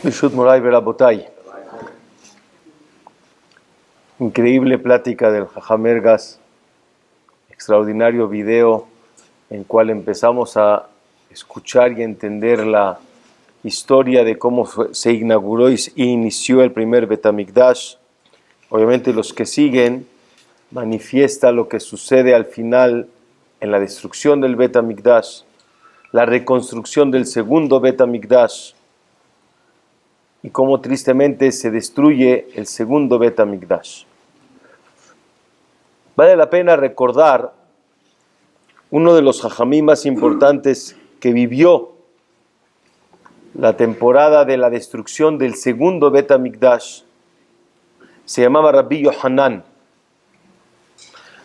Birshut Moray Berabotay. Increíble plática del Jajam Ergas, extraordinario video en cual empezamos a escuchar y entender la historia de cómo se inauguró y inició el primer Betamikdash. Obviamente los que siguen manifiesta lo que sucede al final en la destrucción del Betamikdash, la reconstrucción del segundo Betamikdash y cómo tristemente se destruye el segundo Betamikdash. Vale la pena recordar uno de los jajamim más importantes que vivió la temporada de la destrucción del segundo Betamikdash. Se llamaba Rabbi Yohanan.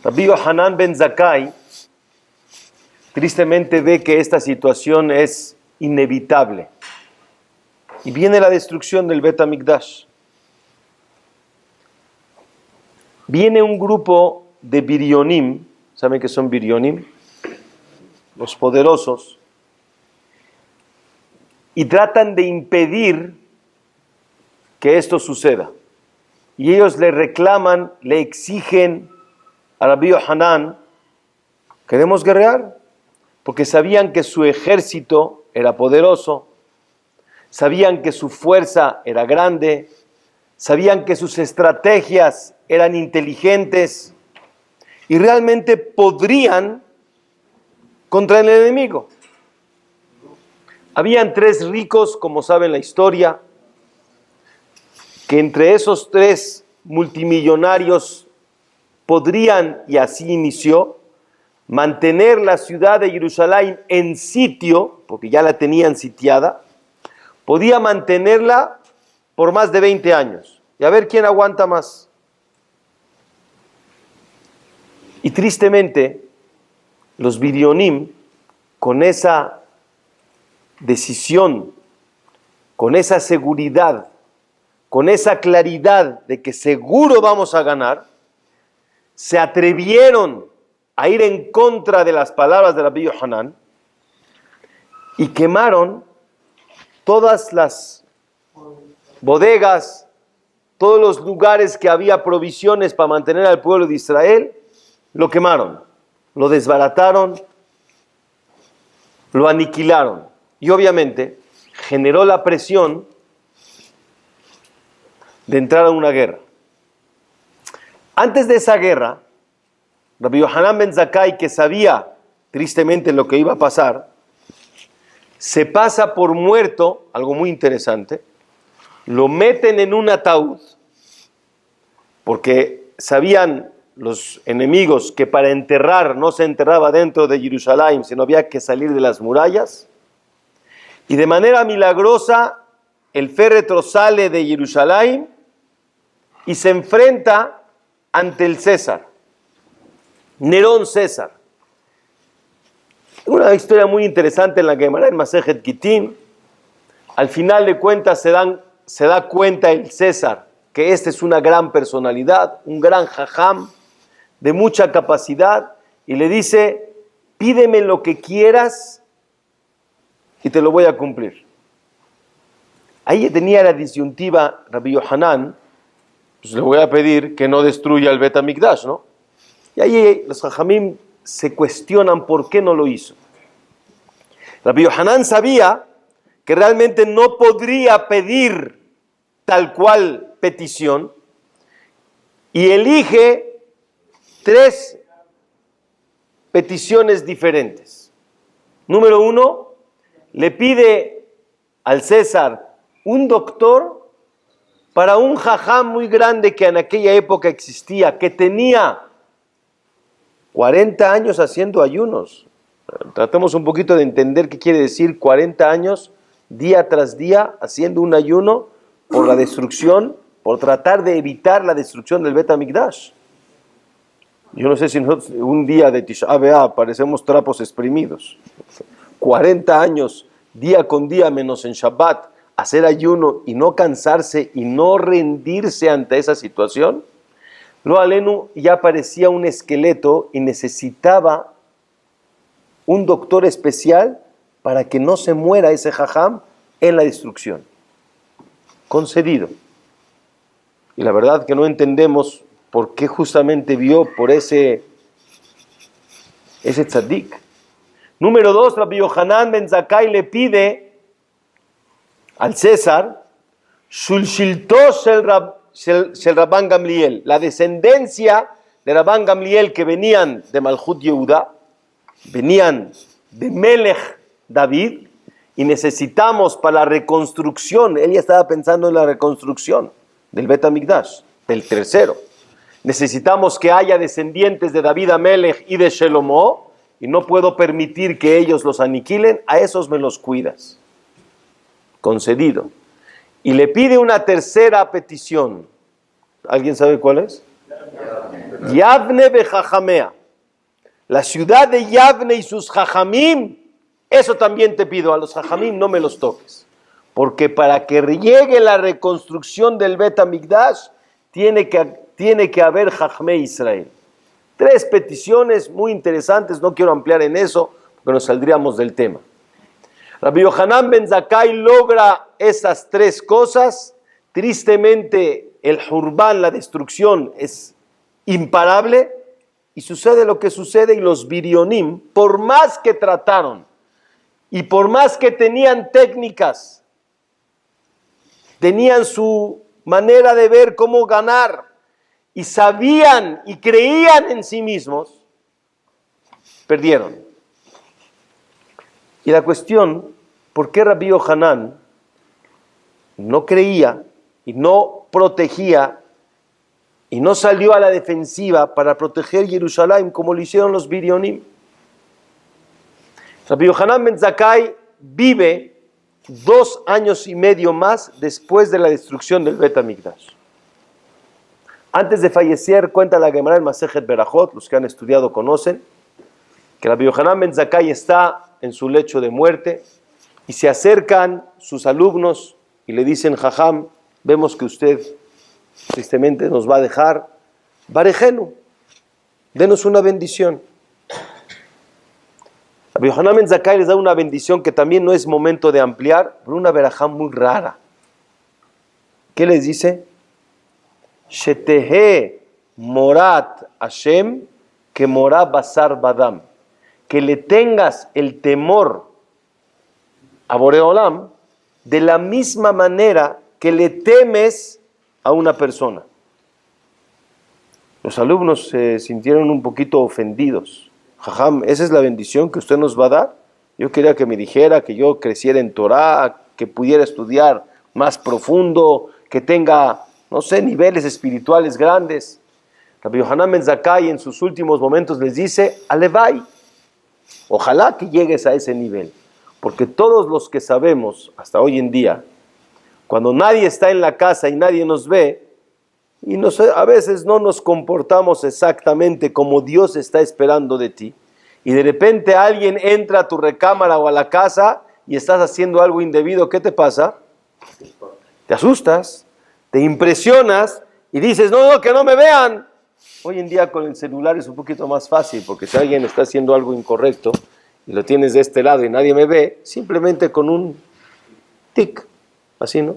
Rabbi Yohanan ben Zakkai tristemente ve que esta situación es inevitable. Y viene la destrucción del Betamikdash. Viene un grupo de birionim, ¿saben qué son birionim? Los poderosos, y tratan de impedir que esto suceda. Y ellos le reclaman, le exigen a Rabbi Yohanan, queremos guerrear, porque sabían que su ejército era poderoso, sabían que su fuerza era grande, sabían que sus estrategias eran inteligentes y realmente podrían contra el enemigo. Habían 3 ricos, como saben la historia, que entre esos 3 multimillonarios podrían, y así inició, mantener la ciudad de Jerusalén en sitio, porque ya la tenían sitiada, podía mantenerla por más de 20 años. Y a ver quién aguanta más. Y tristemente, los birionim, con esa decisión, con esa seguridad, con esa claridad de que seguro vamos a ganar, se atrevieron a ir en contra de las palabras de Rabbi Yohanan y quemaron todas las bodegas, todos los lugares que había provisiones para mantener al pueblo de Israel, lo quemaron, lo desbarataron, lo aniquilaron. Y obviamente generó la presión de entrar a una guerra. Antes de esa guerra, Rabbi Yohanan ben Zakkai, que sabía tristemente lo que iba a pasar, se pasa por muerto, algo muy interesante, lo meten en un ataúd, porque sabían los enemigos que para enterrar no se enterraba dentro de Jerusalén, sino había que salir de las murallas, y de manera milagrosa el féretro sale de Jerusalén y se enfrenta ante el César, Nerón César. Una historia muy interesante en la Gemara, en Masejet Gitín. Al final de cuentas se da cuenta el César que este es una gran personalidad, un gran jajam de mucha capacidad, y le dice, pídeme lo que quieras y te lo voy a cumplir. Ahí tenía la disyuntiva Rabbi Yohanan, pues le voy a pedir que no destruya el Betamikdash, ¿no? Y ahí los jajamim se cuestionan por qué no lo hizo. Rabbi Yohanan sabía que realmente no podría pedir tal cual petición y elige 3 peticiones diferentes. Número 1, le pide al César un doctor para un jajam muy grande que en aquella época existía, que tenía 40 años haciendo ayunos. Tratemos un poquito de entender qué quiere decir 40 años, día tras día, haciendo un ayuno por la destrucción, por tratar de evitar la destrucción del Betamikdash. Yo no sé si un día de Tisha B'Av parecemos trapos exprimidos. 40 años, día con día, menos en Shabbat, hacer ayuno y no cansarse y no rendirse ante esa situación. Lo alenu ya parecía un esqueleto y necesitaba un doctor especial para que no se muera ese jajam en la destrucción. concedido. Y la verdad que no entendemos por qué justamente vio por ese tzadik. Número 2, Rabbi Yohanan ben Zakkai le pide al César Shulshilto shel Rabban Gamliel, la descendencia de Rabban Gamliel que venían de Malchut Yehuda, venían de Melech David, y necesitamos para la reconstrucción, él ya estaba pensando en la reconstrucción del Bet HaMikdash, del tercero. Necesitamos que haya descendientes de David Amelech y de Shelomo, y no puedo permitir que ellos los aniquilen, a esos me los cuidas. Concedido. Y le pide una tercera petición. ¿Alguien sabe cuál es? Yavne bejajamea. La ciudad de Yavne y sus jajamim, eso también te pido, a los jajamim no me los toques. Porque para que llegue la reconstrucción del Bet HaMikdash, tiene que haber Jajmei Israel. 3 peticiones muy interesantes, no quiero ampliar en eso, porque nos saldríamos del tema. Rabbi Yohanan ben Zakkai logra esas 3 cosas. Tristemente, el Hurban, la destrucción, es imparable, y sucede lo que sucede, y los Birionim, por más que trataron, y por más que tenían técnicas, tenían su manera de ver cómo ganar, y sabían y creían en sí mismos, perdieron. Y la cuestión, ¿por qué Rabbi Yohanan no creía y no protegía y no salió a la defensiva para proteger Jerusalén como lo hicieron los Birionim? Rabbi Yohanan ben Zakkai vive 2 años y medio más después de la destrucción del Bet HaMikdash. Antes de fallecer, cuenta la Gemara en Masejet Berajot, los que han estudiado conocen, que Rabbi Yohanan ben Zakkai está en su lecho de muerte y se acercan sus alumnos y le dicen: Jajam, vemos que usted tristemente nos va a dejar, Barejenu, denos una bendición. Rabbi Yohanan ben Zakkai les da una bendición que también no es momento de ampliar, pero una verajá muy rara. ¿Qué les dice? Shetehe morat Hashem que morá basar badam. Que le tengas el temor a Boreolam de la misma manera que le temes a una persona. Los alumnos se sintieron un poquito ofendidos. Jajam, ¿esa es la bendición que usted nos va a dar? Yo quería que me dijera que yo creciera en Torah, que pudiera estudiar más profundo, que tenga, no sé, niveles espirituales grandes. Rabbi Yohanan ben Zakkai en sus últimos momentos les dice: Alevai, ojalá que llegues a ese nivel. Porque todos los que sabemos hasta hoy en día, cuando nadie está en la casa y nadie nos ve, y a veces no nos comportamos exactamente como Dios está esperando de ti, y de repente alguien entra a tu recámara o a la casa y estás haciendo algo indebido, ¿qué te pasa? Te asustas, te impresionas y dices: no, que no me vean. Hoy en día con el celular es un poquito más fácil, porque si alguien está haciendo algo incorrecto y lo tienes de este lado y nadie me ve, simplemente con un tic, así, ¿no?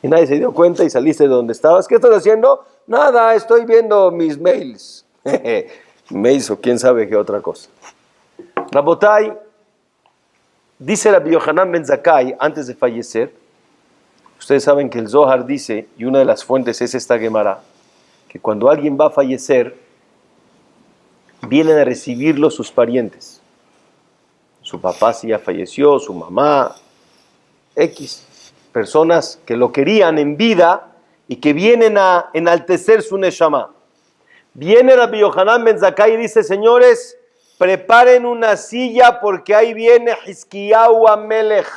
Y nadie se dio cuenta y saliste de donde estabas. ¿Qué estás haciendo? Nada, estoy viendo mis mails. Mails o quién sabe qué otra cosa. Rabotai, dice Rabbi Yohanan ben Zakkai antes de fallecer, ustedes saben que el Zohar dice, y una de las fuentes es esta Gemara, que cuando alguien va a fallecer, vienen a recibirlo sus parientes. Su papá si ya falleció, su mamá, X. Personas que lo querían en vida y que vienen a enaltecer su neshama. Viene Rabbi Yohanan ben Zakkai y dice: señores, preparen una silla porque ahí viene Hizkiyahu Amelech.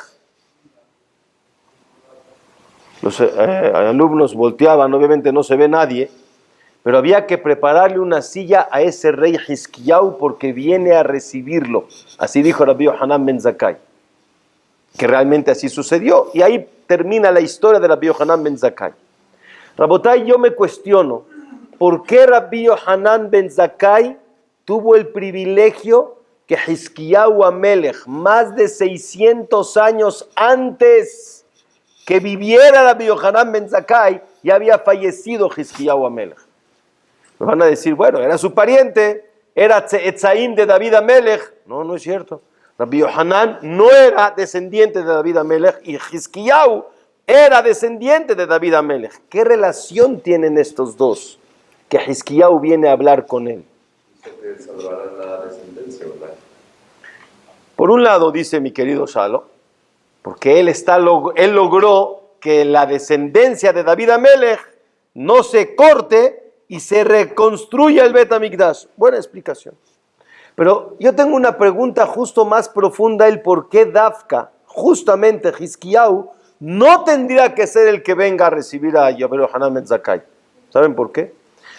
Los alumnos volteaban, obviamente no se ve nadie, pero había que prepararle una silla a ese rey Hizkiyahu porque viene a recibirlo. Así dijo Rabbi Yohanan ben Zakkai, que realmente así sucedió, y ahí termina la historia de Rabbi Yohanan ben Zakkai. Rabotai, yo me cuestiono, ¿por qué Rabbi Yohanan ben Zakkai tuvo el privilegio que Hizkiyahu Amelech, más de 600 años antes que viviera Rabbi Yohanan ben Zakkai, ya había fallecido Hizkiyahu Amelech. Me van a decir, bueno, era su pariente, era Etzaim de David Amelech. No, no es cierto. Rabbi Yohanan no era descendiente de David Amelech y Hizkiyahu era descendiente de David Amelech. ¿Qué relación tienen estos dos? Que Hizkiyahu viene a hablar con él. Se salvará la descendencia, ¿verdad? Por un lado, dice mi querido Shalo, porque él logró que la descendencia de David Amelech no se corte y se reconstruya el Bet HaMikdash. Buena explicación. Pero yo tengo una pregunta justo más profunda, el por qué Dafka, justamente Hizkiyahu, no tendría que ser el que venga a recibir a Rabbi Yohanan ben Zakkai. ¿Saben por qué?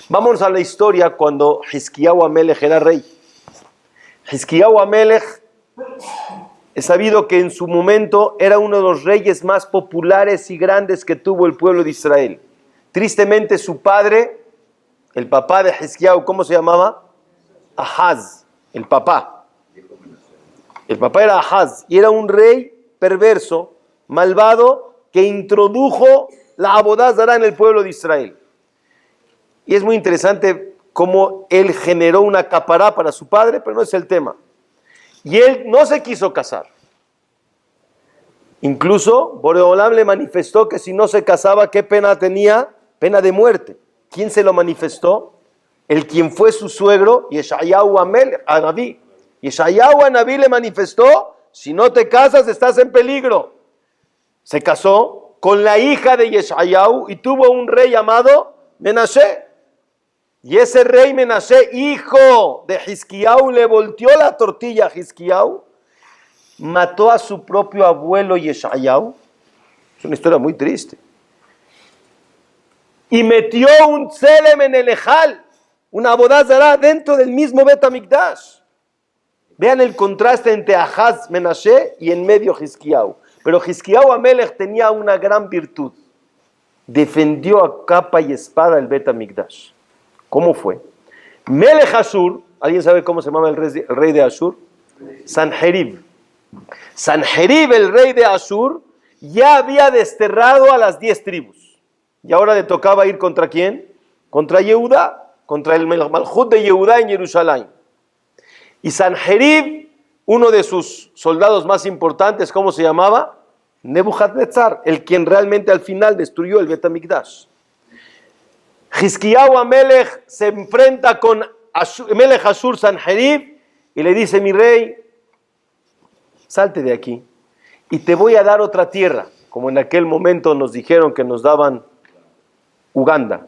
Vamos a la historia cuando Hizkiyahu Amelech era rey. Hizkiyahu Amelech es sabido que en su momento era uno de los reyes más populares y grandes que tuvo el pueblo de Israel. Tristemente su padre, el papá de Hizkiyahu, ¿cómo se llamaba? Ahaz, el papá. El papá era Ahaz y era un rey perverso, malvado, que introdujo la Abodá Zará en el pueblo de Israel. Y es muy interesante cómo él generó una capará para su padre, pero no es el tema. Y él no se quiso casar. Incluso Boreolam le manifestó que si no se casaba, ¿qué pena tenía? Pena de muerte. ¿Quién se lo manifestó? El quien fue su suegro, Yeshayahu Anabí. Yeshayahu Anabí le manifestó, si no te casas estás en peligro. Se casó con la hija de Yeshayahu y tuvo un rey llamado Menashe. Y ese rey Menashe, hijo de Hizkiyahu, le volteó la tortilla a Hizkiyahu, mató a su propio abuelo Yeshayahu. Es una historia muy triste. Y metió un tselem en el ejal, una abodá zará dentro del mismo Bet HaMikdash. Vean el contraste entre Ahaz Menashe y en medio Hizkiyahu. Pero Hizkiyahu Amelech tenía una gran virtud. Defendió a capa y espada el Bet HaMikdash. ¿Cómo fue? Melech Ashur, ¿alguien sabe cómo se llama el rey de Ashur? Sanherib. Sanherib, el rey de Ashur, ya había desterrado a las 10 tribus. Y ahora le tocaba ir ¿contra quién? Contra Yehudá, contra el Malhut de Yehudá en Jerusalén. Y Sanherib, uno de sus soldados más importantes, ¿cómo se llamaba? Nebuchadnezzar, el quien realmente al final destruyó el Bet HaMikdash. Hizkiyahu Amelech se enfrenta con Melech Ashur Sanherib y le dice: mi rey, salte de aquí y te voy a dar otra tierra, como en aquel momento nos dijeron que nos daban Uganda.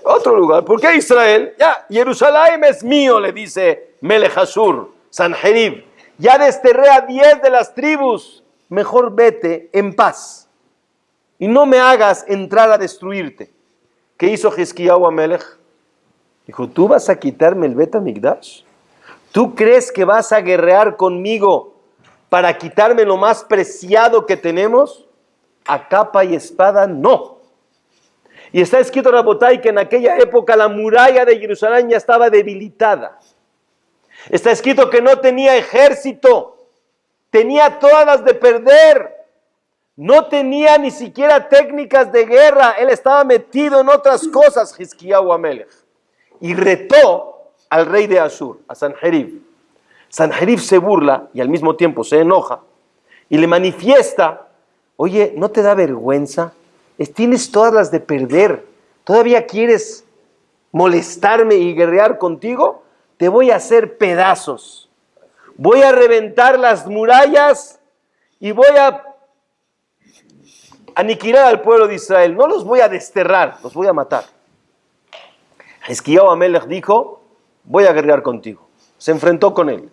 Otro lugar. ¿Por qué Israel? Ya, Jerusalén es mío, le dice Melech Ashur Sanherib. Ya desterré a 10 de las tribus. Mejor vete en paz y no me hagas entrar a destruirte. ¿Qué hizo Hizkiyahu Amelech? Dijo: ¿tú vas a quitarme el Bet HaMikdash? ¿Tú crees que vas a guerrear conmigo para quitarme lo más preciado que tenemos? A capa y espada, no. Y está escrito, Rabotay, que en aquella época la muralla de Jerusalén ya estaba debilitada. Está escrito que no tenía ejército, tenía todas las de perder. No tenía ni siquiera técnicas de guerra, él estaba metido en otras cosas, Hizkiyahu Amelech. Y retó al rey de Ashur, a Sanherib. Sanherib se burla y al mismo tiempo se enoja y le manifiesta: oye, ¿no te da vergüenza? Tienes todas las de perder, ¿todavía quieres molestarme y guerrear contigo? Te voy a hacer pedazos, voy a reventar las murallas y voy a aniquilar al pueblo de Israel. No los voy a desterrar, los voy a matar. Hizkiyahu Amelech dijo: voy a guerrear contigo. Se enfrentó con él.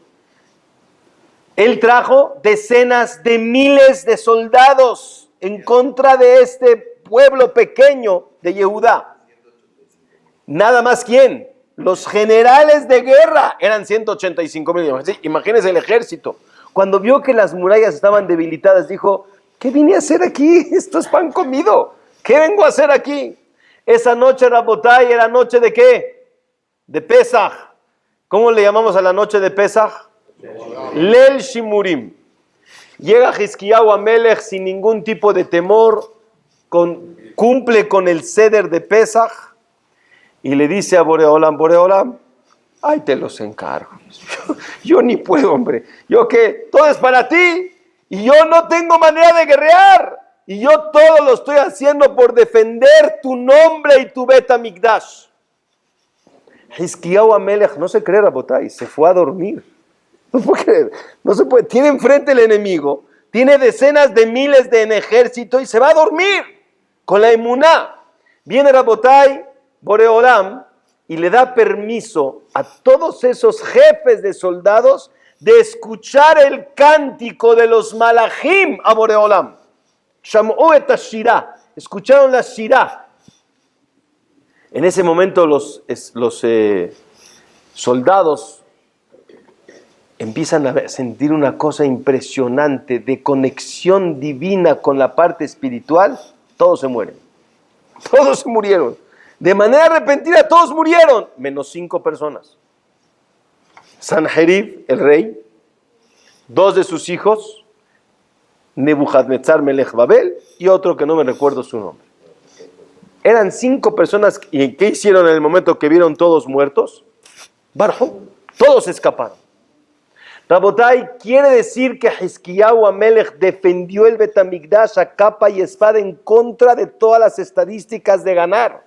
Él trajo decenas de miles de soldados en contra de este pueblo pequeño de Yehudá. Nada más, ¿quién? Los generales de guerra eran 185,000. Imagínense el ejército. Cuando vio que las murallas estaban debilitadas, dijo: ¿qué vine a hacer aquí? Esto es pan comido. ¿Qué vengo a hacer aquí? Esa noche, Rabotay, era noche ¿de qué? De Pesaj. ¿Cómo le llamamos a la noche de Pesaj? Lel Shimurim. Llega Hizkiyahu Amelech sin ningún tipo de temor, cumple con el ceder de Pesach y le dice a Boreolam, ay, te los encargo. Yo ni puedo, hombre. Yo que todo es para ti y yo no tengo manera de guerrear. Y yo todo lo estoy haciendo por defender tu nombre y tu Bet HaMikdash. Hizkiyahu Amelech, no se cree, Rabotay, se fue a dormir. No puede creer, no se puede. Tiene enfrente el enemigo, tiene decenas de miles de en ejército y se va a dormir con la emuná. Viene Rabotay, Boreolam, y le da permiso a todos esos jefes de soldados de escuchar el cántico de los malachim a Boreolam. Sham'u et Shirah, escucharon la Shirah. En ese momento los soldados empiezan a sentir una cosa impresionante de conexión divina con la parte espiritual. Todos se mueren. Todos se murieron. De manera repentina todos murieron, menos 5 personas. Sanherib, el rey, 2 de sus hijos, Nebuchadnezzar Melech Babel y otro que no me recuerdo su nombre. Eran 5 personas. ¿Y qué hicieron en el momento que vieron todos muertos? Barjo, todos escaparon. Rabotai, quiere decir que Hizkiyahu Amelech defendió el Bet HaMikdash a capa y espada en contra de todas las estadísticas de ganar.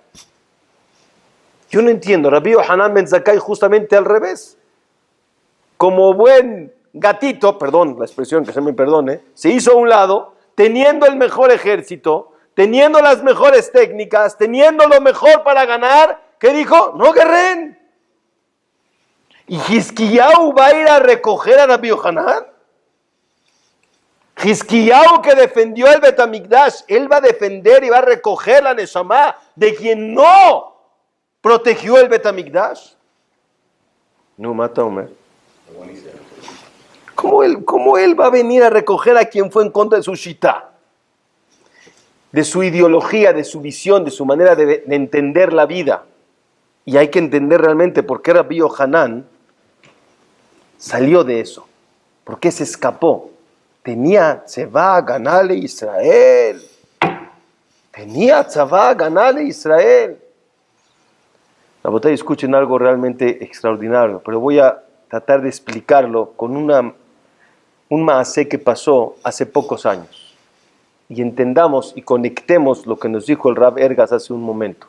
Yo no entiendo, Rabbi Yohanan ben Zakkai justamente al revés. Como buen gatito, perdón la expresión, que se me perdone, se hizo a un lado, teniendo el mejor ejército, teniendo las mejores técnicas, teniendo lo mejor para ganar, ¿qué dijo? No guerren. ¿Y Hizkiyahu va a ir a recoger a Rabbi Yohanan? Hizkiyahu, que defendió el Bet HaMikdash, él va a defender y va a recoger la Neshama de quien no protegió el Bet HaMikdash. No mata, Omer. ¿Cómo él va a venir a recoger a quien fue en contra de su shita? De su ideología, de su visión, de su manera de entender la vida. Y hay que entender realmente por qué Rabbi Yohanan salió de eso. ¿Por qué se escapó? Tenía tzevá, ganale Israel. Tenía tzevá, ganale Israel. La botella, escuchen algo realmente extraordinario, pero voy a tratar de explicarlo con un maasé que pasó hace pocos años. Y entendamos y conectemos lo que nos dijo el Rab Ergas hace un momento.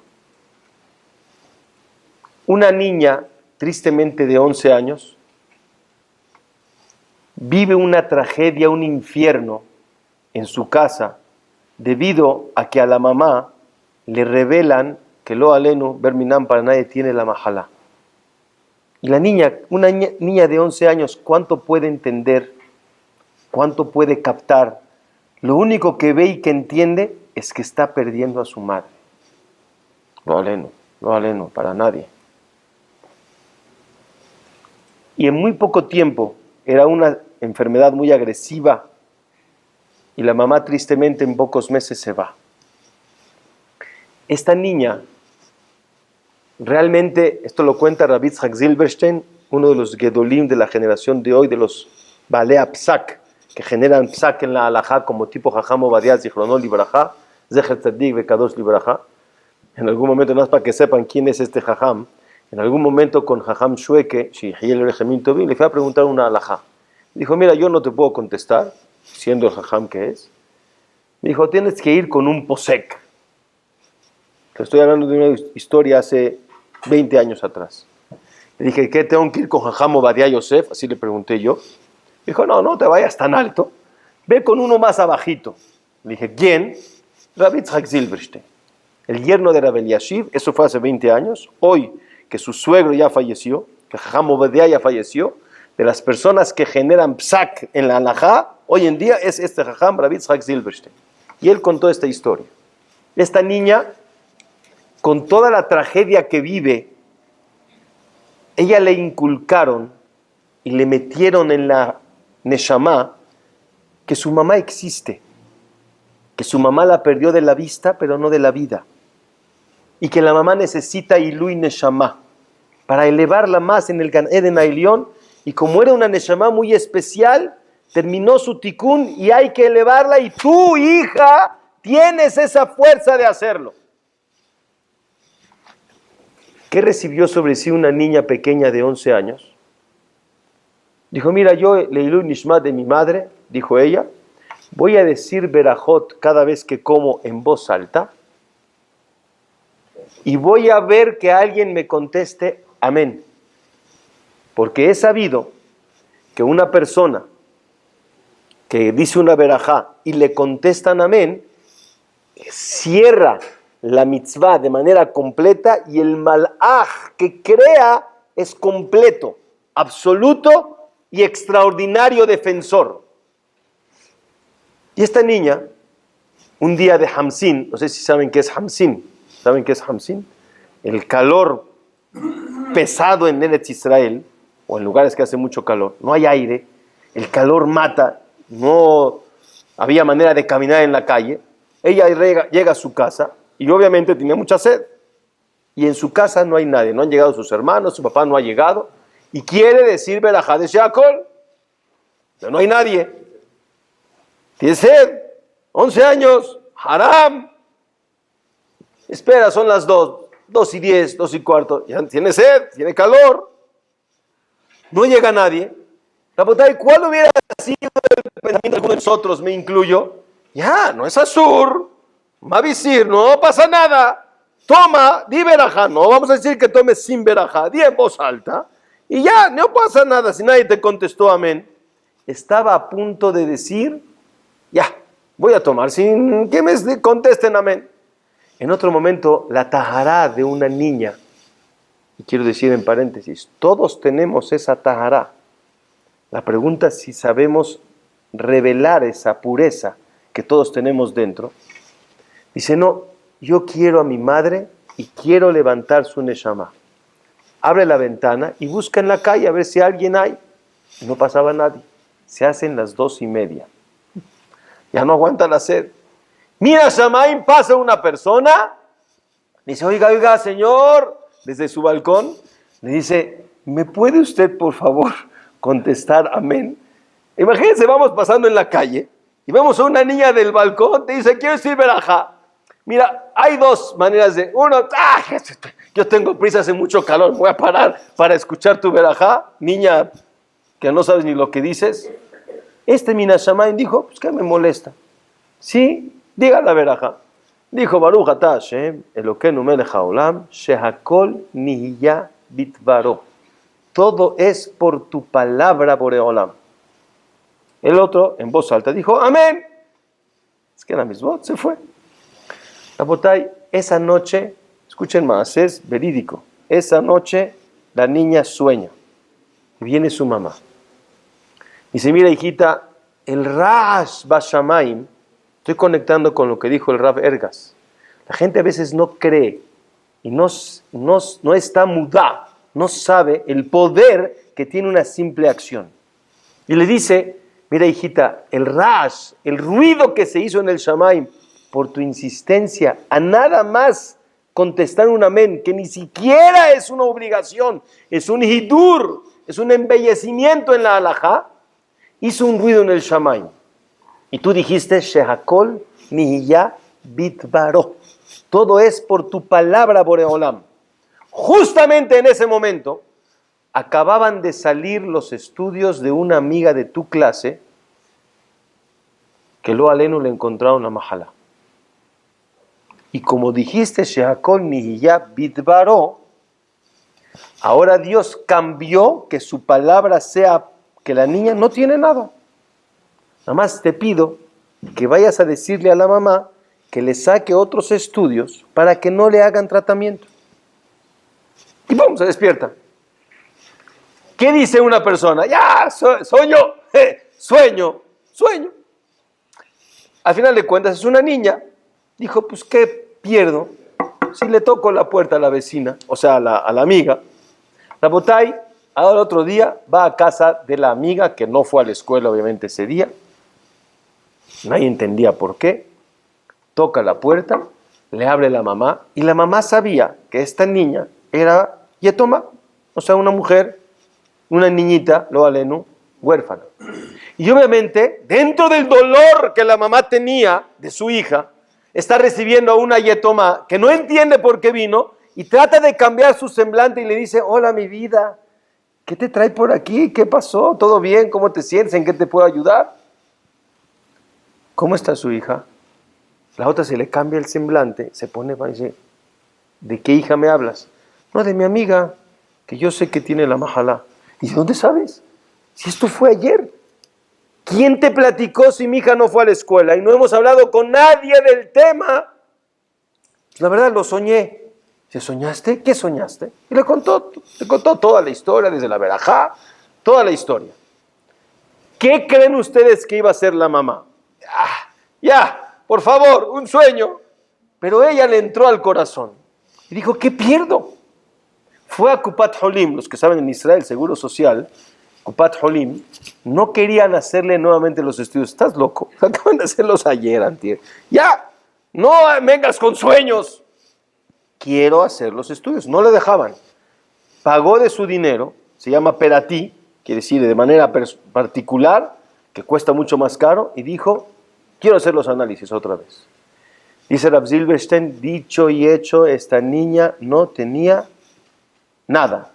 Una niña, tristemente de 11 años, vive una tragedia, un infierno en su casa, debido a que a la mamá le revelan que lo alenu, Berminam, para nadie tiene la majalá. Y la niña, una niña de 11 años, ¿cuánto puede entender? ¿Cuánto puede captar? Lo único que ve y que entiende es que está perdiendo a su madre. Lo alenu, para nadie. Y en muy poco tiempo, era una enfermedad muy agresiva, y la mamá tristemente en pocos meses se va. Esta niña, realmente, esto lo cuenta Rabbi Yitzhak Zilberstein, uno de los Gedolim de la generación de hoy, de los Balea Psak, que generan Psak en la Halajá como tipo Jajam Obadiah Zichrono Libraja, Zecher Tzadik Bekadosh Libraja. En algún momento, nada más para que sepan quién es este Jajam, en algún momento con Jajam Shueke, Shihiel Rejemin Tovim, le fue a preguntar una Halajá. Dijo, mira, yo no te puedo contestar, siendo el Jajam que es. Me dijo, tienes que ir con un posek. Te estoy hablando de una historia hace 20 años atrás. Le dije, ¿qué tengo que ir con Jajam Obadiah Yosef? Así le pregunté yo. Dijo, no te vayas tan alto. Ve con uno más abajito. Le dije, ¿quién? Rabbi Yitzhak Zilberstein, el yerno de Rabbi Eliashiv. Eso fue hace 20 años. Hoy, que su suegro ya falleció, que Jajam Obadiah ya falleció, de las personas que generan psak en la halajá, hoy en día es este Jajam Rabbi Yitzhak Zilberstein. Y él contó esta historia. Esta niña, con toda la tragedia que vive, ella le inculcaron y le metieron en la neshama que su mamá existe, que su mamá la perdió de la vista, pero no de la vida, y que la mamá necesita Ilui Neshama para elevarla más en el Gan Eden Ailión, y como era una Neshama muy especial, terminó su tikún y hay que elevarla y tú, hija, tienes esa fuerza de hacerlo. ¿Qué recibió sobre sí una niña pequeña de 11 años? Dijo, mira, yo, Leilú Nishmat de mi madre, dijo ella, voy a decir Berajot cada vez que como en voz alta y voy a ver que alguien me conteste amén. Porque he sabido que una persona que dice una verajá y le contestan amén, cierra la mitzvah de manera completa y el malaj que crea es completo, absoluto y extraordinario defensor. Y esta niña, un día de Hamsin, no sé si saben qué es Hamsin. ¿Saben qué es Hamsin? El calor pesado en Eretz Israel, o en lugares que hace mucho calor, no hay aire, el calor mata, no había manera de caminar en la calle. Ella llega a su casa y obviamente tenía mucha sed. Y en su casa no hay nadie, no han llegado sus hermanos, su papá no ha llegado, y quiere decir Berajá de Sheakol, pero no hay nadie. Tiene sed, 11 años, haram. Espera, son las 2:10, 2:15, ya tiene sed, tiene calor. No llega nadie. Rabotay, ¿cuál hubiera sido el pensamiento de alguno de nosotros, me incluyo? Ya, no es Asur, Mavisir, no pasa nada. Toma, di verajá, no vamos a decir que tomes sin verajá, di en voz alta. Y ya, no pasa nada si nadie te contestó amén. Estaba a punto de decir, ya, voy a tomar sin que me contesten amén. En otro momento, la tahará de una niña, y quiero decir en paréntesis, todos tenemos esa tahará. La pregunta es si sabemos revelar esa pureza que todos tenemos dentro. Dice, no, yo quiero a mi madre y quiero levantar su neshama. Abre la ventana y busca en la calle a ver si alguien hay. No pasaba nadie. Se hacen las 2:30. Ya no aguanta la sed. Mira, Shamaim, pasa una persona. Dice, oiga, señor, desde su balcón. Le dice, ¿me puede usted, por favor, contestar amén? Imagínense, vamos pasando en la calle y vemos a una niña del balcón. Te dice, quiero decir verajá. Mira, hay dos maneras de... Uno, yo tengo prisa, hace mucho calor, voy a parar para escuchar tu verajá. Niña que no sabes ni lo que dices. Minashamayim dijo, pues ¿qué me molesta? Sí, diga la verajá. Dijo, Baruch atah Hashem, Elokeinu melech haolam, shehakol nihya bitvaro. Todo es por tu palabra, Boreolam. El otro, en voz alta, dijo, amén. Es que la misma se fue. Rabotay, esa noche, escuchen más, es verídico. Esa noche la niña sueña. Y viene su mamá. Dice, mira, hijita, el Rash Bashamayim, estoy conectando con lo que dijo el Rav Ergas. La gente a veces no cree y no está mudá, no sabe el poder que tiene una simple acción. Y le dice, mira, hijita, el Rash, el ruido que se hizo en el Shamayim, por tu insistencia a nada más contestar un amén, que ni siquiera es una obligación, es un hidur, es un embellecimiento en la halajá, hizo un ruido en el Shamayim. Y tú dijiste, Shehakol Nihya Bitvaro. Todo es por tu palabra, Boreolam. Justamente en ese momento, acababan de salir los estudios de una amiga de tu clase, que lo aleno le encontraron a Mahala. Y como dijiste, Shehakol Nihya Bitvaro, ahora Dios cambió que su palabra sea que la niña no tiene nada. Nada más te pido que vayas a decirle a la mamá que le saque otros estudios para que no le hagan tratamiento. Y ¡pum! Se despierta. ¿Qué dice una persona? Ya, sueño. Al final de cuentas es una niña. Dijo, pues ¿qué pierdo si le toco la puerta a la vecina? O sea, a la amiga. Rabotay, ahora otro día va a casa de la amiga que no fue a la escuela obviamente ese día. Nadie entendía por qué. Toca la puerta, le abre la mamá y la mamá sabía que esta niña era yetoma, o sea, una mujer, una niñita, lo alenu, huérfana. Y obviamente, dentro del dolor que la mamá tenía de su hija, está recibiendo a una yetoma que no entiende por qué vino y trata de cambiar su semblante y le dice, hola mi vida, ¿qué te trae por aquí? ¿Qué pasó? ¿Todo bien? ¿Cómo te sientes? ¿En qué te puedo ayudar? ¿Cómo está su hija? La otra se le cambia el semblante, se pone y dice, ¿de qué hija me hablas? No, de mi amiga, que yo sé que tiene la majalá. ¿Y de dónde sabes? Si esto fue ayer. ¿Quién te platicó si mi hija no fue a la escuela? Y no hemos hablado con nadie del tema. La verdad, lo soñé. ¿Se soñaste? ¿Qué soñaste? Y le contó toda la historia, desde la verajá, toda la historia. ¿Qué creen ustedes que iba a ser la mamá? Ya, por favor, un sueño. Pero ella le entró al corazón y dijo, ¿qué pierdo? Fue a Kupat Holim, los que saben en Israel, el Seguro Social, Kupat Holim, no querían hacerle nuevamente los estudios. ¿Estás loco? Acaban de hacerlos ayer, antier. Ya, no vengas con sueños. Quiero hacer los estudios. No le dejaban. Pagó de su dinero, se llama peratí, quiere decir de manera particular, que cuesta mucho más caro, y dijo, quiero hacer los análisis otra vez. Dice Rav Zilberstein, dicho y hecho, esta niña no tenía nada.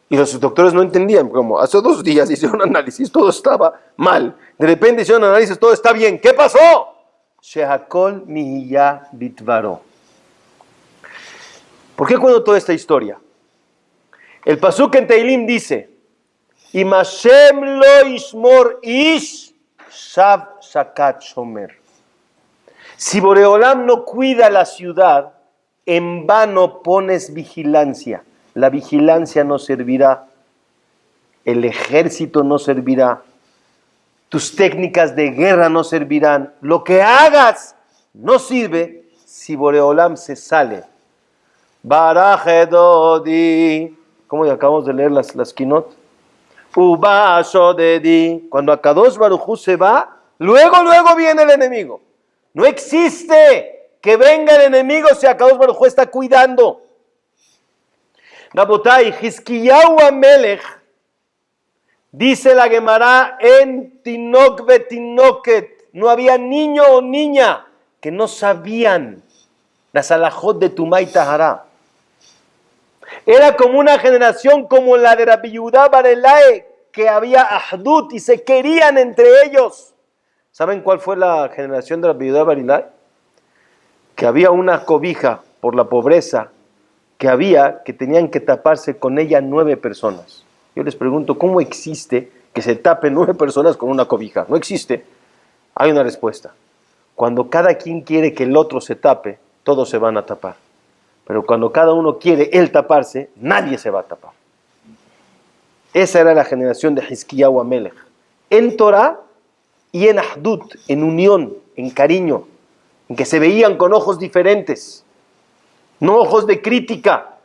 Y los doctores no entendían, como hace 2 días hicieron análisis, todo estaba mal. De repente hicieron análisis, todo está bien. ¿Qué pasó? Shehakol mihiya bitvaro. ¿Por qué cuento toda esta historia? El pasuk en Teilim dice, Im Hashem lo ishmor ish, shav shakat shomer. Si Boreolam no cuida la ciudad, en vano pones vigilancia. La vigilancia no servirá, el ejército no servirá, tus técnicas de guerra no servirán. Lo que hagas no sirve si Boreolam se sale. Barajedodi, como ya acabamos de leer las Kinot. Ubashodedi, cuando Akadosh Baruj Hu se va, luego viene el enemigo. No existe que venga el enemigo si Akadosh Baruj Hu está cuidando. Rabotai, Hizkiyahu Amelech, dice la Gemara en Tinok Betinoket, no había niño o niña que no sabían las alajot de Tumay Tahara. Era como una generación como la de Rabbi Yehuda bar Elai, que había ahdut y se querían entre ellos. ¿Saben cuál fue la generación de Rabbi Yehuda bar Elai? Que había una cobija por la pobreza que tenían que taparse con ella 9 personas. Yo les pregunto, ¿cómo existe que se tapen 9 personas con una cobija? No existe. Hay una respuesta. Cuando cada quien quiere que el otro se tape, todos se van a tapar. Pero cuando cada uno quiere él taparse, nadie se va a tapar. Esa era la generación de Hizkiyahu Amelech. En Torah y en Ahdut, en unión, en cariño, en que se veían con ojos diferentes. No ojos de crítica,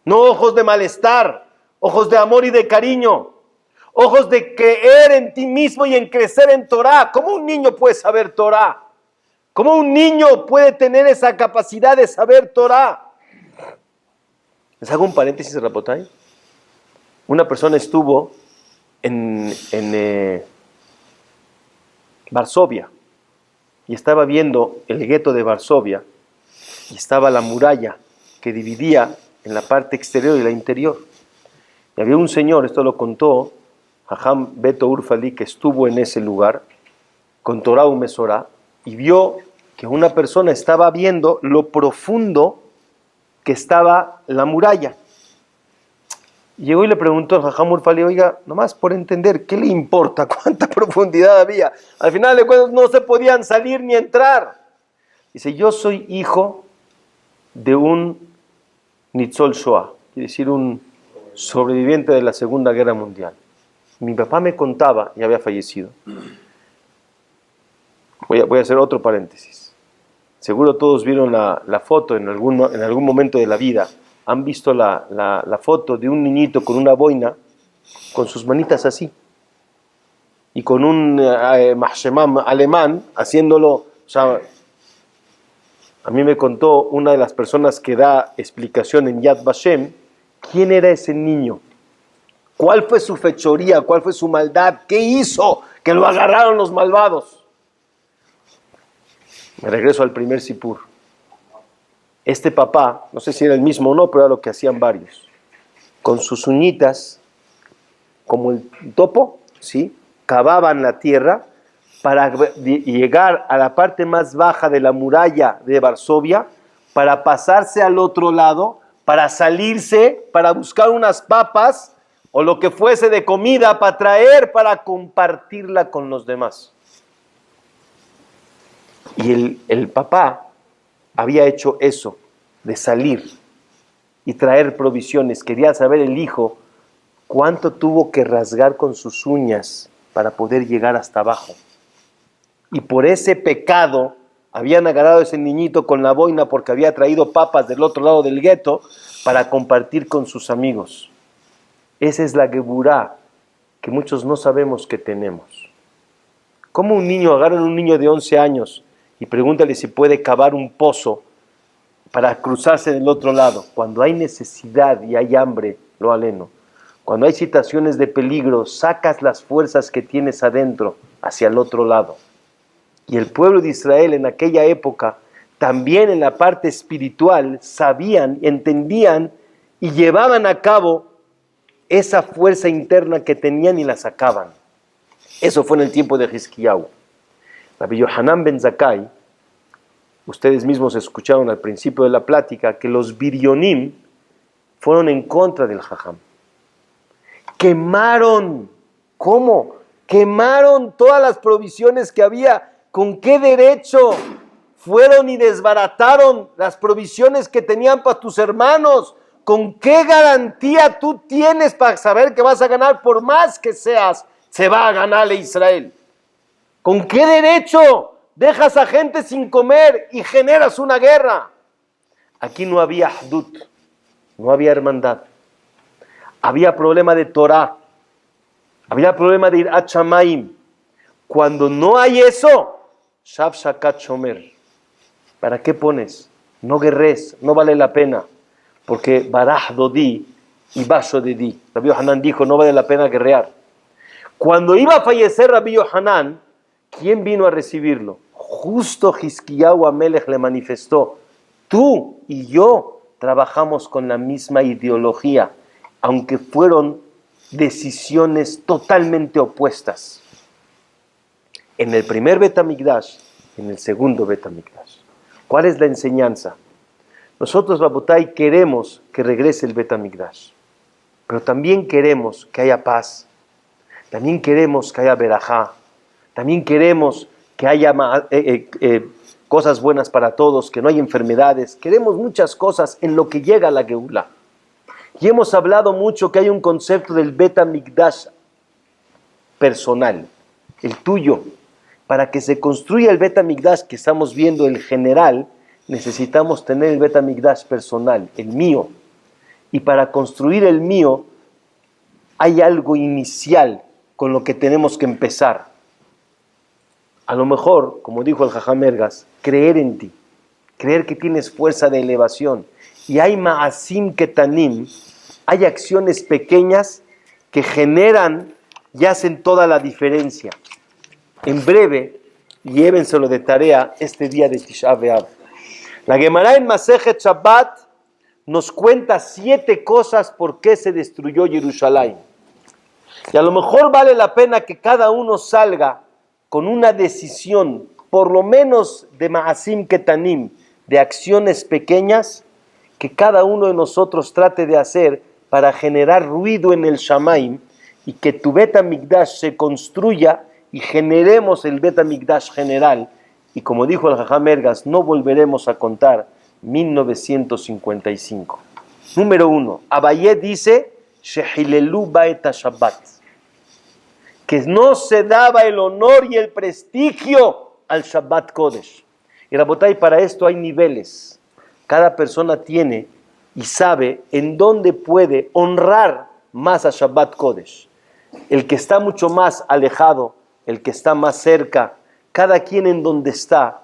no ojos de malestar, ojos de amor y de cariño, ojos de creer en ti mismo y en crecer en Torah. ¿Cómo un niño puede saber Torah? ¿Cómo un niño puede tener esa capacidad de saber Torah? Les hago un paréntesis, Rapotay. Una persona estuvo en Varsovia y estaba viendo el gueto de Varsovia y estaba la muralla que dividía en la parte exterior y la interior. Y había un señor, esto lo contó Jajam Beto Urfali, que estuvo en ese lugar con Torah Mesorá y vio que una persona estaba viendo lo profundo que estaba la muralla. Y llegó y le preguntó al Jajam Urfali, oiga, nomás por entender, ¿qué le importa? ¿Cuánta profundidad había? Al final de cuentas no se podían salir ni entrar. Dice, yo soy hijo de un Nitzol Shoah, quiere decir un sobreviviente de la Segunda Guerra Mundial. Mi papá me contaba, y había fallecido. Voy a hacer otro paréntesis. Seguro todos vieron la foto en algún momento de la vida. Han visto la foto de un niñito con una boina, con sus manitas así, y con un mahshemam alemán haciéndolo. O sea, a mí me contó una de las personas que da explicación en Yad Vashem, quién era ese niño. ¿Cuál fue su fechoría? ¿Cuál fue su maldad? ¿Qué hizo que lo agarraron los malvados? Me regreso al primer sipur. Este papá, no sé si era el mismo o no, pero era lo que hacían varios. Con sus uñitas, como el topo, ¿sí? Cavaban la tierra para llegar a la parte más baja de la muralla de Varsovia, para pasarse al otro lado, para salirse, para buscar unas papas o lo que fuese de comida para traer, para compartirla con los demás. Y el papá había hecho eso, de salir y traer provisiones. Quería saber el hijo cuánto tuvo que rasgar con sus uñas para poder llegar hasta abajo. Y por ese pecado habían agarrado a ese niñito con la boina porque había traído papas del otro lado del gueto para compartir con sus amigos. Esa es la geburá que muchos no sabemos que tenemos. ¿Cómo un niño, agarran un niño de 11 años y pregúntale si puede cavar un pozo para cruzarse del otro lado? Cuando hay necesidad y hay hambre, lo aleno. Cuando hay situaciones de peligro, sacas las fuerzas que tienes adentro hacia el otro lado. Y el pueblo de Israel en aquella época, también en la parte espiritual, sabían, entendían y llevaban a cabo esa fuerza interna que tenían y la sacaban. Eso fue en el tiempo de Hizkiyahu. Rabbi Yohanan ben Zakkai, ustedes mismos escucharon al principio de la plática que los birionim fueron en contra del Jajam. Quemaron, ¿cómo? Quemaron todas las provisiones que había. ¿Con qué derecho fueron y desbarataron las provisiones que tenían para tus hermanos? ¿Con qué garantía tú tienes para saber que vas a ganar por más que seas? Se va a ganarle Israel. ¿Con qué derecho dejas a gente sin comer y generas una guerra? Aquí no había ahdut, no había hermandad. Había problema de Torah, había problema de Irat Shamayim. Cuando no hay eso, Shav Shakat Shomer, ¿para qué pones? No guerres, no vale la pena, porque Baraj Dodi y Basho de Di. Rabbi Yohanan dijo, no vale la pena guerrear. Cuando iba a fallecer Rabbi Yohanan, ¿quién vino a recibirlo? Justo Hizkiyahu Amelech le manifestó, tú y yo trabajamos con la misma ideología, aunque fueron decisiones totalmente opuestas. En el primer Bet HaMikdash, en el segundo Bet HaMikdash. ¿Cuál es la enseñanza? Nosotros, Rabotai, queremos que regrese el Bet HaMikdash, pero también queremos que haya paz, también queremos que haya berajá, también queremos que haya cosas buenas para todos, que no haya enfermedades, queremos muchas cosas en lo que llega la Geulá. Y hemos hablado mucho que hay un concepto del Bet HaMikdash personal, el tuyo. Para que se construya el Bet HaMikdash que estamos viendo, el general, necesitamos tener el Bet HaMikdash personal, el mío. Y para construir el mío, hay algo inicial con lo que tenemos que empezar. A lo mejor, como dijo el Jajam Ergas, creer en ti, creer que tienes fuerza de elevación. Y hay ma'asim ketanim, hay acciones pequeñas que generan y hacen toda la diferencia. En breve, llévenselo de tarea este día de Tisha B'Av. La Gemara en Masejet Shabbat nos cuenta 7 cosas por qué se destruyó Jerusalén. Y a lo mejor vale la pena que cada uno salga con una decisión, por lo menos de Ma'asim Ketanim, de acciones pequeñas, que cada uno de nosotros trate de hacer para generar ruido en el Shamaim y que tu Bet HaMikdash se construya y generemos el Bet HaMikdash general. Y como dijo el Jajam Ergas, no volveremos a contar 1955. Número 1, Abaye dice, Shehilelu Ba'et HaShabbat, que no se daba el honor y el prestigio al Shabbat Kodesh. Y Rabotai, para esto hay niveles. Cada persona tiene y sabe en dónde puede honrar más a Shabbat Kodesh. El que está mucho más alejado, el que está más cerca, cada quien en donde está,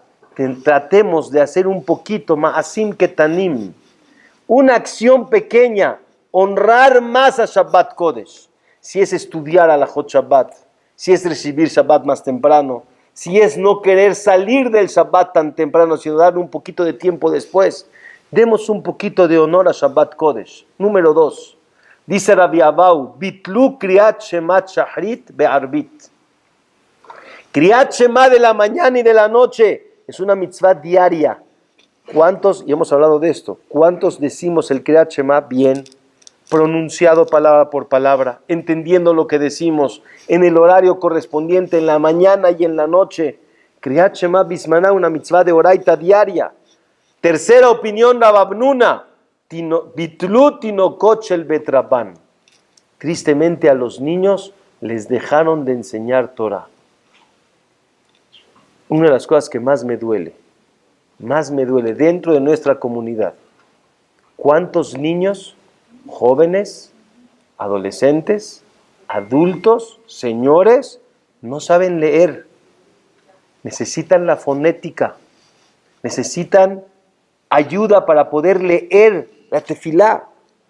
tratemos de hacer un poquito más, asim ketanim, una acción pequeña, honrar más a Shabbat Kodesh. si es estudiar a la Hot Shabbat, si es recibir Shabbat más temprano, si es no querer salir del Shabbat tan temprano, sino darle un poquito de tiempo después. Demos un poquito de honor a Shabbat Kodesh. Número 2. Dice Rabbi Abau, Bitlu Kriyat Shema Shahrit Be'arbit. Kriyat Shema de la mañana y de la noche es una mitzvah diaria. ¿Cuántos, y hemos hablado de esto, cuántos decimos el Kriyat Shema bien, pronunciado palabra por palabra, entendiendo lo que decimos, en el horario correspondiente, en la mañana y en la noche? Kriyat Shema Bismaná, una mitzvah de oraita diaria. Tercera opinión, Rababnuna, Bitlu Tinokot Shel Bet Rabban. Tristemente a los niños les dejaron de enseñar Torah. Una de las cosas que más me duele dentro de nuestra comunidad. ¿Cuántos niños, jóvenes, adolescentes, adultos, señores, no saben leer? Necesitan la fonética, necesitan ayuda para poder leer la tefilá,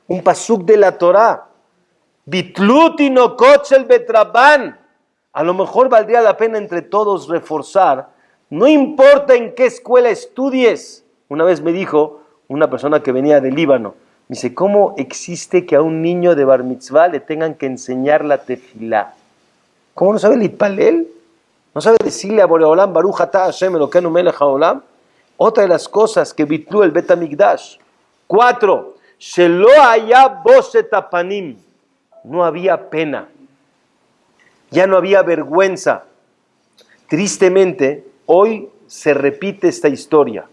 un pasuk de la Torah. Bitlu Tinokot Shel Bet Rabban. A lo mejor valdría la pena entre todos reforzar, no importa en qué escuela estudies. Una vez me dijo una persona que venía del Líbano, me dice, ¿cómo existe que a un niño de bar mitzvah le tengan que enseñar la tefilá? ¿Cómo no sabe el Itpalel? ¿No sabe decirle a Boreolam, Baruch atah Hashem Elokeinu melech haolam? Otra de las cosas que bitlu el Bet HaMikdash. 4. Shelo haya boset apanim. No había pena. Ya no había vergüenza. Tristemente, hoy se repite esta historia,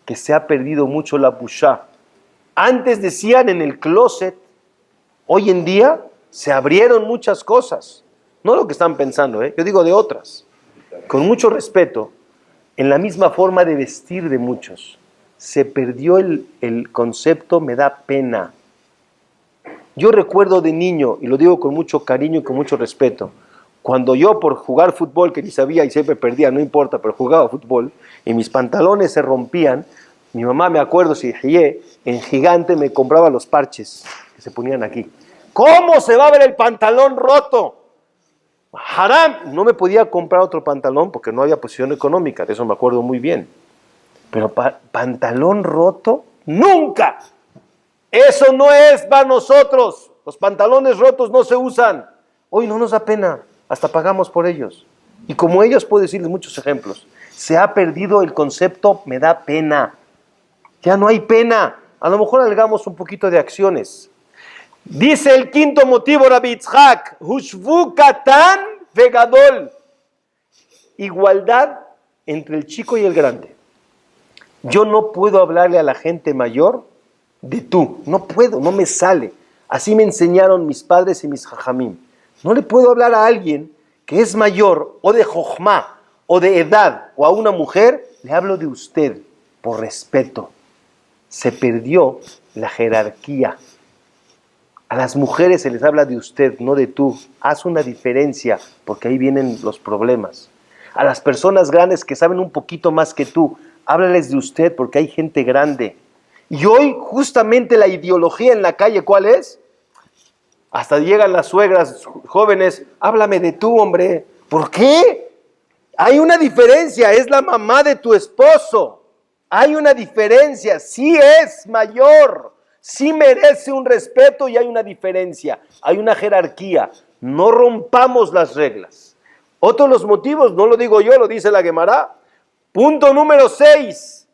que se ha perdido mucho la bushá. Antes decían en el closet, hoy en día se abrieron muchas cosas. No lo que están pensando, yo digo de otras. Con mucho respeto, en la misma forma de vestir de muchos. Se perdió el concepto, me da pena. Yo recuerdo de niño, y lo digo con mucho cariño y con mucho respeto, cuando yo por jugar fútbol, que ni sabía y siempre perdía, no importa, pero jugaba fútbol, y mis pantalones se rompían, mi mamá, me acuerdo, si en Gigante me compraba los parches que se ponían aquí. ¿Cómo se va a ver el pantalón roto? Haram, no me podía comprar otro pantalón porque no había posición económica, de eso me acuerdo muy bien. Pero pantalón roto, nunca. Eso no es para nosotros. Los pantalones rotos no se usan. Hoy no nos da pena, hasta pagamos por ellos. Y como ellos, puedo decirles muchos ejemplos. Se ha perdido el concepto, me da pena. Ya no hay pena. A lo mejor hagamos un poquito de acciones. Dice el quinto motivo, Rabbi Yitzhak, Hushvu Katan Vegadol. Igualdad entre el chico y el grande. Yo no puedo hablarle a la gente mayor de tú. No puedo, no me sale. Así me enseñaron mis padres y mis jajamim. No le puedo hablar a alguien que es mayor, o de jochma, o de edad, o a una mujer, le hablo de usted, por respeto. Se perdió la jerarquía. A las mujeres se les habla de usted, no de tú. Haz una diferencia, porque ahí vienen los problemas. A las personas grandes que saben un poquito más que tú, háblales de usted, porque hay gente grande. Y hoy, justamente la ideología en la calle, ¿cuál es? Hasta llegan las suegras jóvenes, háblame de tú, hombre. ¿Por qué? Hay una diferencia, es la mamá de tu esposo. Hay una diferencia, sí es mayor, sí merece un respeto y hay una diferencia, hay una jerarquía. No rompamos las reglas. Otro de los motivos, no lo digo yo, lo dice la Gemara. Punto número 6,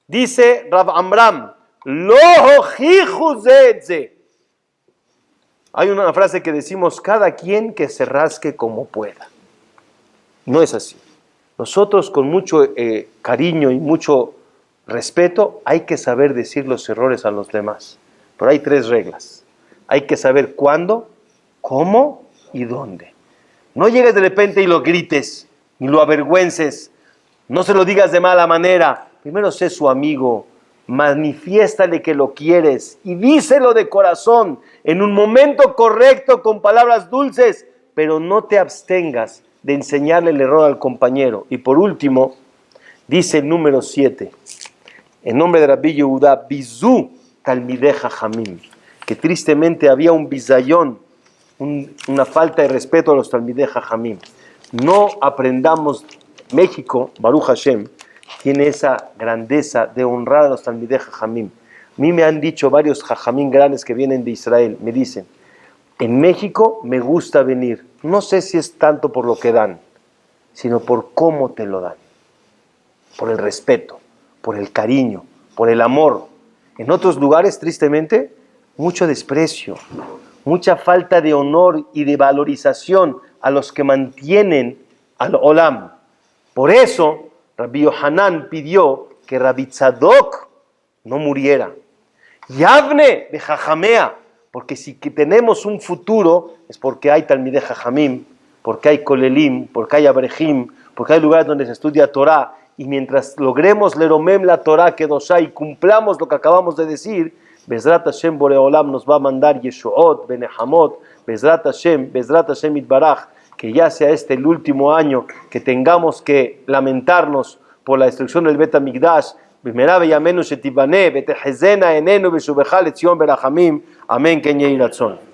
dice Rav Amram, Lo hojihu ze et ze. Hay una frase que decimos, cada quien que se rasque como pueda. No es así. Nosotros con mucho cariño y mucho respeto hay que saber decir los errores a los demás. Pero hay 3 reglas. Hay que saber cuándo, cómo y dónde. No llegues de repente y lo grites, ni lo avergüences. No se lo digas de mala manera. Primero sé su amigo. Manifiéstale que lo quieres y díselo de corazón, en un momento correcto, con palabras dulces, pero no te abstengas de enseñarle el error al compañero. Y por último, dice el número 7, en nombre de Rabbi Yehuda, Bizú Talmidei Jajamim, que tristemente había un bizayón una falta de respeto a los Talmidei Jajamim. No aprendamos. México, Baruch Hashem, tiene esa grandeza de honrar a los Talmidei Jajamim. A mí me han dicho varios Jajamim grandes que vienen de Israel, me dicen, en México me gusta venir, no sé si es tanto por lo que dan, sino por cómo te lo dan, por el respeto, por el cariño, por el amor. En otros lugares, tristemente, mucho desprecio, mucha falta de honor y de valorización a los que mantienen al Olam. Por eso, Rabbi Yohanan pidió que Rabbi Tzadok no muriera. Yavne de Jajamea, porque si que tenemos un futuro es porque hay Talmidei Jajamim, porque hay Kolelim, porque hay Abrejim, porque hay lugares donde se estudia Torah, y mientras logremos leromem la Torah Kedoshá y cumplamos lo que acabamos de decir, Bezrat Hashem Boreolam nos va a mandar Yeshuot, Benehamot, Bezrat Hashem Itbaraj, que ya sea este el último año que tengamos que lamentarnos por la destrucción del Bet HaMikdash. Amén, Ken Yehi Ratzon.